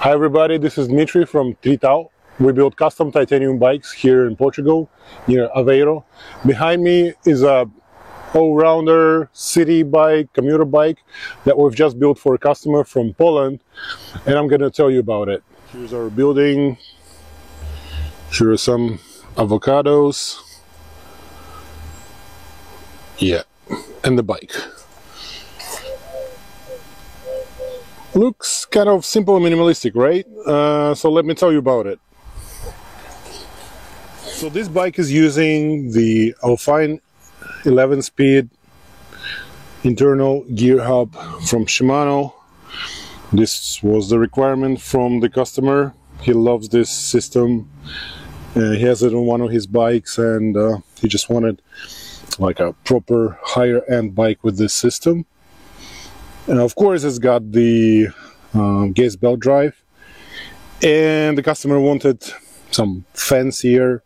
Hi everybody, this is Dmitry from Tritao. We build custom titanium bikes here in Portugal, near Aveiro. Behind me is a all-rounder city bike, commuter bike that we've just built for a customer from Poland, and I'm going to tell you about it. Here's our building. Here are some avocados. Yeah, and the bike. Looks kind of simple and minimalistic, right? So let me tell you about it. So this bike is using the Alpine 11-speed internal gear hub from Shimano. This was the requirement from the customer. He loves this system. He has it on one of his bikes, and he just wanted like a proper higher end bike with this system. And of course it's got the gas belt drive, and the customer wanted some fancier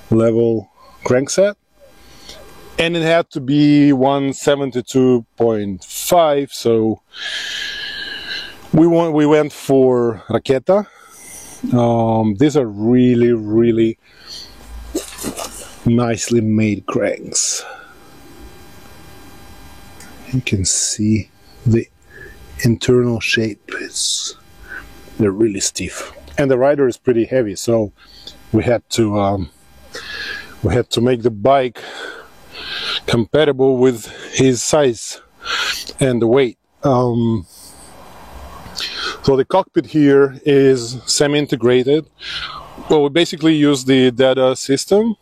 level crankset, and it had to be 172.5, so we went for Raketa. These are really nicely made cranks. You can see the internal shape. They're really stiff, and the rider is pretty heavy, so we had to make the bike compatible with his size and the weight. So the cockpit here is semi-integrated. Well, we basically use the DADA system,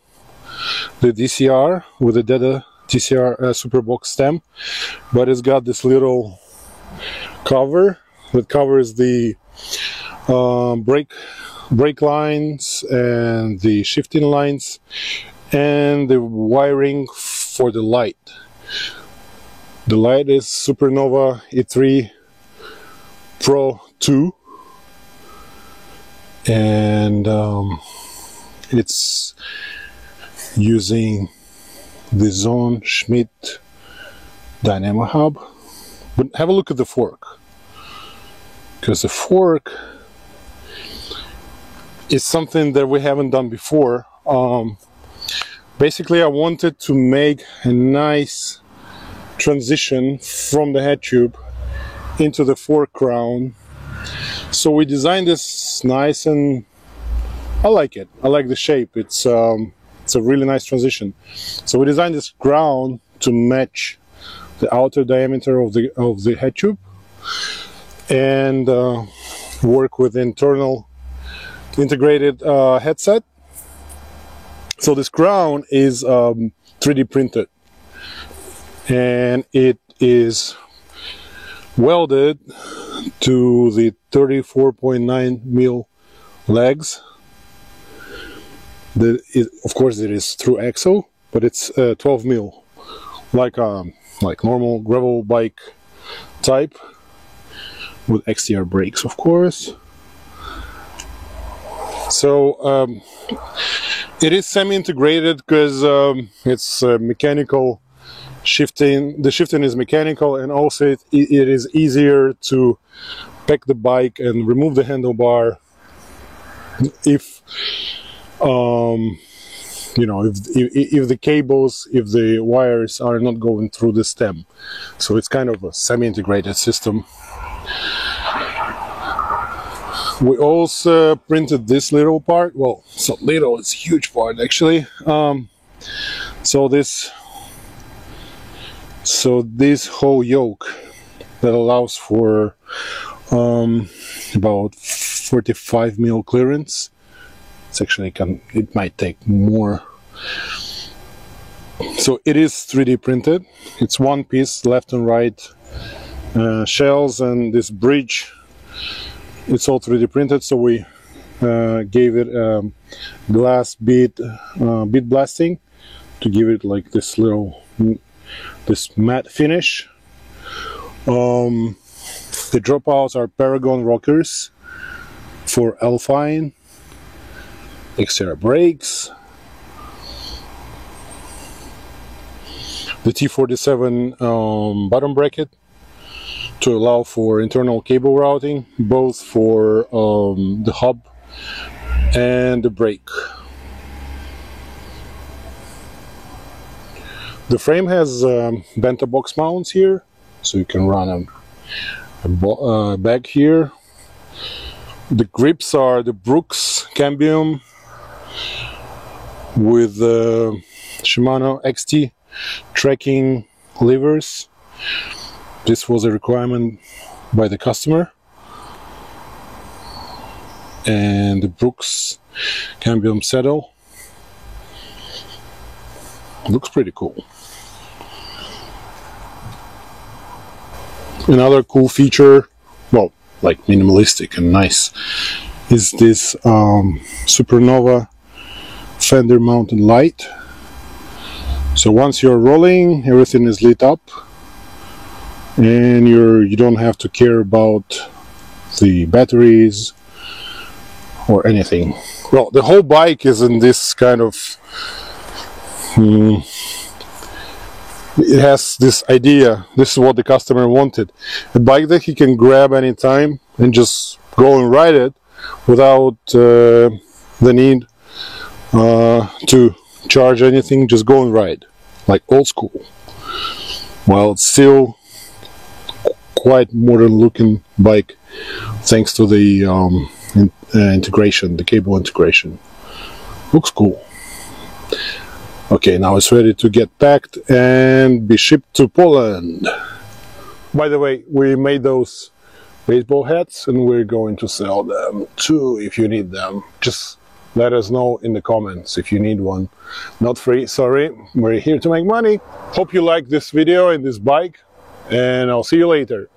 the DCR with the DADA TCR Superbox stem, but it's got this little cover that covers the brake lines and the shifting lines and the wiring for the light. The light is Supernova E3 Pro 2, and it's using the Zone Schmidt Dynamo Hub. But have a look at the fork, because the fork is something that we haven't done before. Basically, I wanted to make a nice transition from the head tube into the fork crown. So we designed this nice, and I like it. I like the shape. It's a really nice transition. So we designed this crown to match the outer diameter of the head tube, and work with internal integrated headset. So this crown is 3D printed, and it is welded to the 34.9 mil legs. Of course it is through axle, but it's 12 mil, like normal gravel bike type, with XTR brakes, of course. So it is semi-integrated because it's mechanical shifting. The shifting is mechanical, and also it is easier to pack the bike and remove the handlebar if you know, if the cables, if the wires are not going through the stem. So it's kind of a semi-integrated system. We also printed this little part. Well, it's not little, it's a huge part actually. So this whole yoke that allows for about 45 mil clearance. It's actually it might take more. So it is 3D printed. It's one piece, left and right shells, and this bridge, it's all 3D printed. So we gave it glass bead blasting to give it like this matte finish. The dropouts are Paragon rockers for Alpine. Extra brakes. The T47 bottom bracket to allow for internal cable routing, both for the hub and the brake. The frame has bento box mounts here, so you can run a bag here. The grips are the Brooks Cambium with Shimano XT tracking levers. This was a requirement by the customer. And the Brooks Cambium saddle. Looks pretty cool. Another cool feature, well, like minimalistic and nice, is this Supernova fender mounted light. So once you're rolling, everything is lit up, and you don't have to care about the batteries or anything. Well, the whole bike is in this kind of it has this idea. This is what the customer wanted, a bike that he can grab anytime and just go and ride it without the need to charge anything. Just go and ride like old school, while it's still quite modern looking bike thanks to the integration, the cable integration. Looks cool. Okay, now it's ready to get packed and be shipped to Poland. By the way, we made those baseball hats and we're going to sell them too if you need them. Just let us know in the comments if you need one. Not free, sorry, we're here to make money. Hope you like this video and this bike, and I'll see you later.